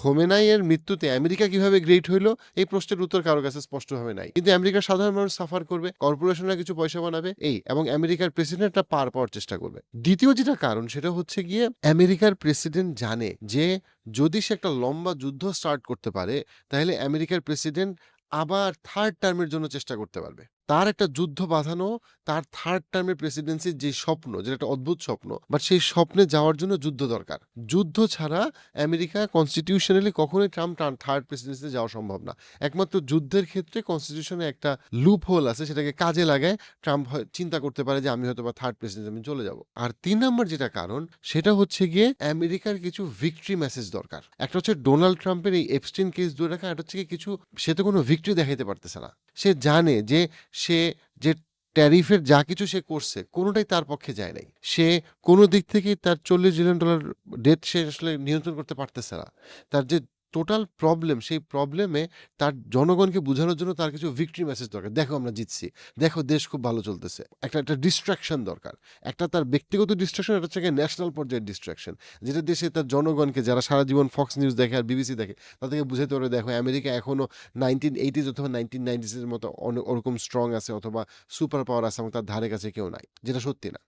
খোমেনাইয়ের মৃত্যুতে আমেরিকা কিভাবে গ্রেট হইল এই প্রশ্নের উত্তর কারো কাছে স্পষ্টভাবে নাই, কিন্তু আমেরিকার সাধারণ মানুষ সাফার করবে, কর্পোরেশনরা কিছু পয়সা বানাবে এই, এবং আমেরিকার প্রেসিডেন্টটা পার পাওয়ার চেষ্টা করবে। দ্বিতীয় যেটা কারণ সেটা হচ্ছে গিয়ে আমেরিকার প্রেসিডেন্ট জানে যে যদি সে একটা লম্বা যুদ্ধ স্টার্ট করতে পারে তাহলে আমেরিকার প্রেসিডেন্ট আবার থার্ড টার্মের জন্য চেষ্টা করতে পারবে। তার একটা যুদ্ধ বাঁধানো, তার থার্ড টার্মের প্রেসিডেন্সির যে স্বপ্ন, যেটা একটা অদ্ভুত স্বপ্ন, বাট সেই স্বপ্নে যাওয়ার জন্য যুদ্ধ দরকার। যুদ্ধ ছাড়া আমেরিকা কনস্টিটিউশনালি কখনোই ট্রাম্প থার্ড প্রেসিডেন্সিতে যাওয়া সম্ভব না। একমাত্র যুদ্ধের ক্ষেত্রে কনস্টিটিউশনে একটা লুপ হোল আছে, সেটাকে কাজে লাগায় ট্রাম্প চিন্তা করতে পারে যে আমি হয়তো বা থার্ড প্রেসিডেন্ট আমি চলে যাব। আর ৩ নম্বর যেটা কারণ সেটা হচ্ছে গিয়ে আমেরিকার কিছু ভিক্টরি মেসেজ দরকার। একটা হচ্ছে ডোনাল্ড ট্রাম্পের এই এপস্টিন কেস ধরে রাখা, একটা হচ্ছে কিছু সে তো কোনো ভিক্টরি দেখাইতে পারতেছে না। সে জানে যে সে যে ট্যারিফের যা কিছু সে করছে কোনোটাই তার পক্ষে যায় নাই। সে কোনো দিক থেকেই তার $40 বিলিয়ন ডেট সে আসলে নিয়ন্ত্রণ করতে পারতেছে না। তার যে টোটাল প্রবলেম, সেই প্রবলেমে তার জনগণকে বোঝানোর জন্য তার কিছু ভিক্টরি মেসেজ দরকার। দেখো আমরা জিতছি, দেখো দেশ খুব ভালো চলতেছে। একটা ডিস্ট্রাকশন দরকার। একটা তার ব্যক্তিগত ডিস্ট্রাকশন, একটা হচ্ছে ন্যাশনাল পর্যায়ের ডিস্ট্রাকশন, যেটা দেশে তার জনগণকে যারা সারা জীবন ফক্স নিউজ দেখে আর বিবিসি দেখে তাদেরকে বুঝাতে পারে দেখো আমেরিকা এখনো 1980s অথবা 1990s এর মতো ওরকম স্ট্রং আছে অথবা সুপার পাওয়ার আছে এবং তার ধারে কাছে কেউ নাই, যেটা সত্যি না।